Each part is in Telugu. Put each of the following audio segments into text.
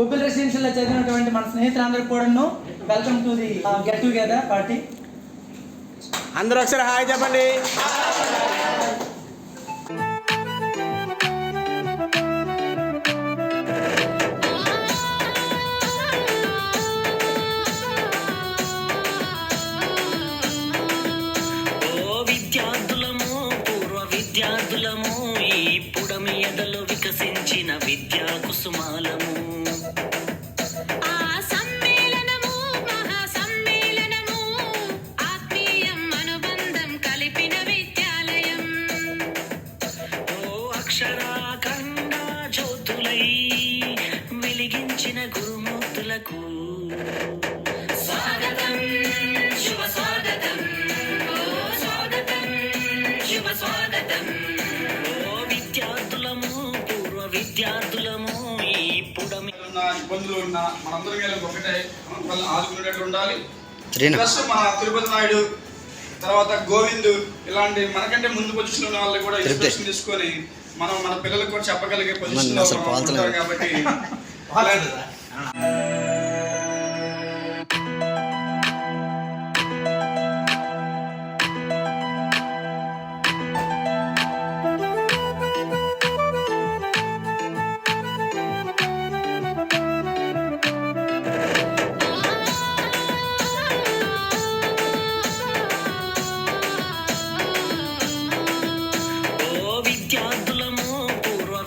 బొబ్బిలి రెసిడెన్షియల్ లో చదివినటువంటి మన స్నేహితులందరూ కూడాను welcome to the get together party. అందరూ ఒకసారి హాయ్ చెప్పండి. విద్యార్థులము ఇప్పుడు మీ ఎదలో వికసించిన విద్యా కుసుమాలము. ఆ సమ్మేళనము మహా సమ్మేళనము ఆత్మీయం అనుబంధం కలిపిన విద్యాలయం. ఓ అక్షరాఖండ జ్యోతులై వెలిగించిన గురుమూర్తులకు స్వాగతం, శుభ స్వాగతం, స్వాగతం, శుభ స్వాగతం. విద్యార్థులము పూర్వ విద్యార్థులము ఇప్పుడు ఇబ్బందులు ఉన్నా మనందరం ఒకటే ఆదుకునేటట్టు ఉండాలి. ప్లస్ మన తిరుపతి నాయుడు తర్వాత గోవింద్ ఇలాంటి మనకంటే ముందు పొజిషన్ ఉన్న వాళ్ళు కూడా ఇన్స్పిరేషన్ తీసుకొని మనం మన పిల్లలకు కూడా చెప్పగలిగే పొజిషన్ లో ఉంటారు కాబట్టి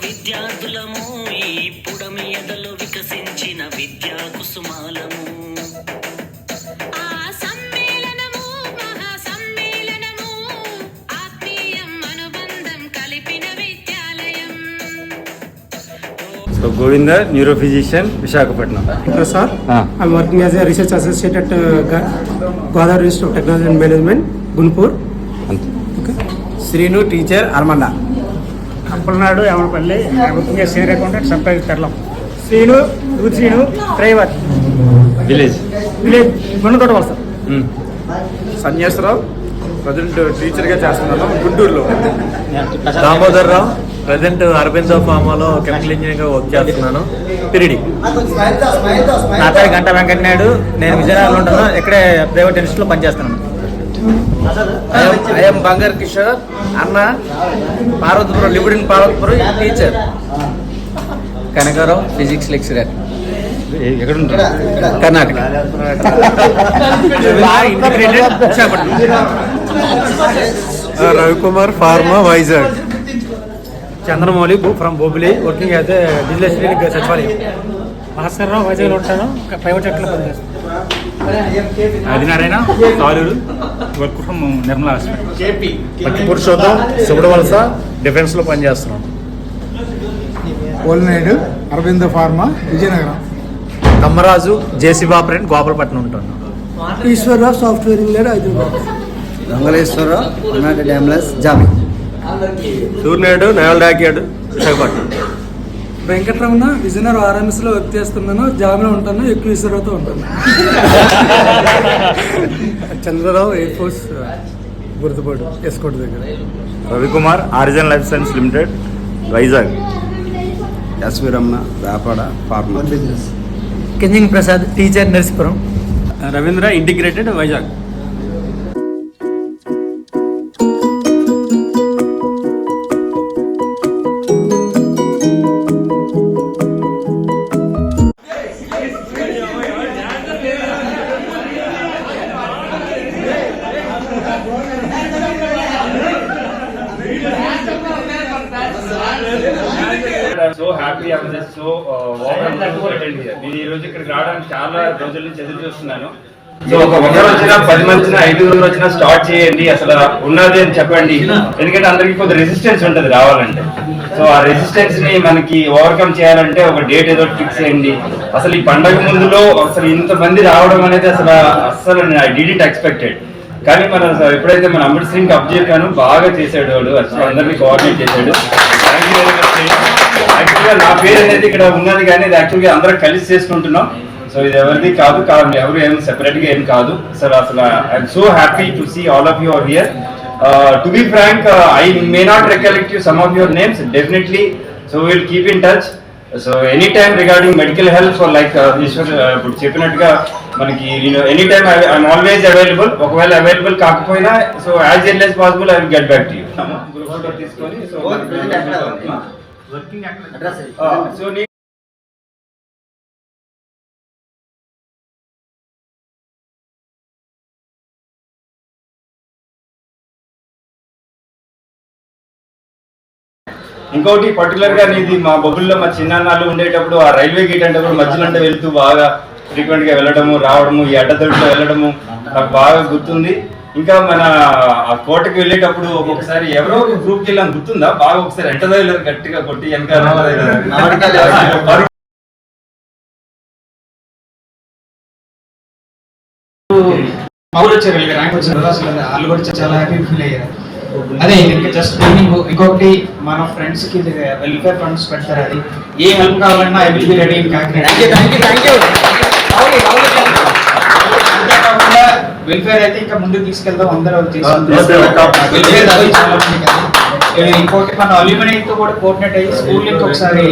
విద్యార్థులము ఇప్పుడు మీ ఎదలో వికసించిన విద్యా కుసుమాలము. ఆ సమ్మేళనము మహా సమ్మేళనము ఆత్మీయం అనుబంధం కలిపిన విద్యాలయం. So Govinda, neurophysician, Visakhapatnam. Sir, I'm working as a research associate at Godavari Institute of Technology and Management, Gunpur. Okay. Srinu, teacher, Armanda. Appalanaidu Emapalli ముఖ్యంగా సీనియర్ అకౌంటెంట్ సర్ప్రైజ్ తెరలం. Srinu driver village Gundathota Valasa. Sanyasarao present టీచర్గా చేస్తున్నాను గుంటూరులో. దామోదర్ రావు ప్రజెంట్ అరబిందో ఫార్మాలో కెమికల్ ఇంజనీరింగ్గా వర్క్ చేస్తున్నాను పిరిడి. నా పేరు గంట వెంకటనాయుడు, నేను విజయనగరంలో ఉంటాను, ఇక్కడే ప్రైవేట్ ఇన్స్టిట్యూట్లో పనిచేస్తున్నాను. ఐఎం బంగారు కిషోర్ అన్న పార్వతీపురం లిబిడిన్ Parvathipuram teacher. Kanakarao physics lecturer, ఎక్కడ ఉంటారు? Karnataka. Ravikumar pharma Vizag. Chandramouli from Bobbili, working as digital Sachivalayam. Bhaskarrao వైజాగ్లో ఉంటాను, ప్రైవేట్ సెక్టర్లో పనిచేస్తాను. Adinarayana Taluru, work from Nirmala hospital. Patti Purushottam Subravalasa defence లో పనిచేస్తున్నాం. Polinaidu Aravinda pharma Vizianagaram. Kammaraju JCB operator Gopalapatnam ఉంటున్నాం. Eswararao software engineer Hyderabad. దొంగలేశ్వరరావు కర్ణాటక డ్యామ్లెస్ జాబి. Suryanaidu naval dockyard Visakhapatnam. వెంకటరమణ విజయనగరం ఆర్ఎంఎస్లో వర్క్ చేస్తున్నాను, జాబ్లో ఉంటాను, ఎక్కువ ఈశ్వరరావుతో ఉంటాను. చంద్రరావు ఎయిర్ ఫోర్స్ గుర్తుపాటు ఎస్కోట్ దగ్గర. Ravikumar origin life science limited Vizag. SV Ramana వ్యాపార ఫార్మా బిజినెస్. కెంజింగ్ Prasad teacher Narsipuram. Ravindra integrated Vizag. So happy, I was just so warm to attend here. నేను ఈ రోజు ఇక్కడికి రావడానికి చాలా రోజుల నుంచి ఎదురు చూస్తున్నాను. సో ఒకరు వచ్చినా 10 మంది వచ్చినా 5 వచ్చినా స్టార్ట్ చేయండి, అసలు ఉన్నది అని చెప్పండి. ఎందుకంటే అందరికి కొంత రెసిస్టెన్స్ ఉంటుంది రావాలంటే. సో ఆ రెసిస్టెన్స్ ని మనకి ఓవర్కమ్ చేయాలంటే ఒక డేట్ ఏదో ఫిక్స్ చేయండి. అసలు ఈ పండగ ముందులో అసలు ఇంతమంది రావడం అనేది అసలు ఐ డిడ్ంట్ ఎక్స్పెక్టెడ్. కానీ మన ఎప్పుడైతే మన అమృత్ సింగ్ అబ్జెక్ట్ గాను బాగా చేశాడు, వాడు అసలు అందరినీ కోఆర్డినేట్ చేశాడు. Thank you very much. యాక్చువల్గా నా పేరు అనేది ఇక్కడ ఉన్నది కానీ ఇది యాక్చువల్గా అందరం కలిసి చేసుకుంటున్నాం. సో ఇది ఎవరిది కాదు, ఎవరు ఏం సెపరేట్ గా ఏం కాదు. సార్ అసలు I'm so happy to see all of you are here. To be frank, I may not recollect you some of your names definitely. So will keep in touch. So any time regarding medical help like Eshwar ఇప్పుడు చెప్పినట్టుగా మనకి నేను any time I'm always available. ఒకవేళ అవైలబుల్ కాకపోయినా so as early as possible I will get back to you. Group photo తీసుకొని సో ఇంకోటి పర్టికులర్ గా ఇది మా బొబ్బుల్లో మా చిన్నాన్నలు ఉండేటప్పుడు ఆ రైల్వే గేట్ అంటే కూడా మధ్యలో అంటే వెళ్తూ బాగా ఫ్రీక్వెంట్ గా వెళ్ళడము రావడము ఈ అడ్డదొడ్లో వెళ్ళడము నాకు బాగా గుర్తుంది. ఇంకా మన ఆ కోటకి వెళ్ళేటప్పుడు ఒక్కొక్కసారి ఎవరో ఒక గ్రూప్కి వెళ్ళాం గుర్తుందా? బాగా ఒకసారి ఎంటదో వెళ్ళారు గట్టిగా కొట్టి వెనక వచ్చారు ర్యాంక్ వచ్చిన అసలు వాళ్ళు కూడా చాలా హ్యాపీ ఫీల్ అయ్యారు. అదే ఇంకా జస్ట్ ఇంకొకటి మన ఫ్రెండ్స్ కి వెల్ఫేర్ ఫండ్స్ పెడతారు. అది ఏ హెల్ప్ కావాలన్నా I will be ready in Kakinada. అంతేకాకుండా వెల్ఫేర్ అయితే ఇంకా ముందుకు తీసుకెళ్దాం అందరూ ఇంకోటి మన అల్యూమినియం తో కూడా కోఆర్డినేట్ అయ్యి స్కూల్ కి ఒకసారి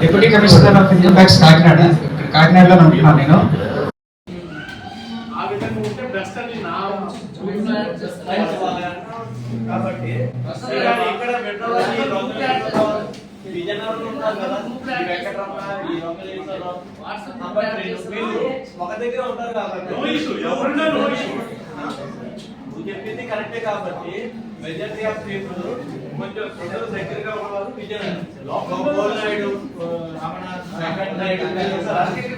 deputy commissioner of income tax Kakinada. కాకినాడలో ఉంటున్నాను నేను. కాబట్టి ఒక దగ్గర ఉంటారు కాబట్టి నువ్వు చెప్పింది కరెక్టే. కాబట్టి మెజారిటీ ఆఫ్ పీపుల్ కొంచెం ప్రజలు దగ్గరగా ఉన్నవారు విజయనగరం,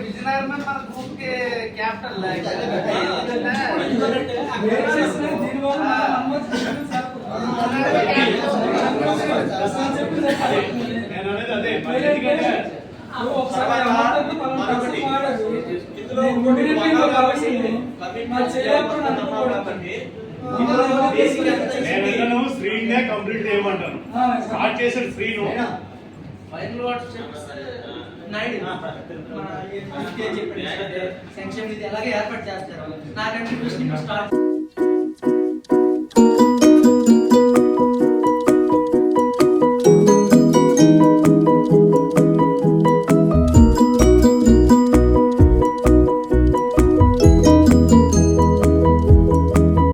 విజయనగరం మన గ్రూప్ కి క్యాపిటల్. స్క్రీన్ కంప్లీట్ చేయమంటాను. స్టార్ట్ చేసిన స్క్రీన్ సంక్షేమ నిధి అలాగే ఏర్పాటు చేస్తారు. నా కంట్రిబ్యూషన్ స్టార్ట్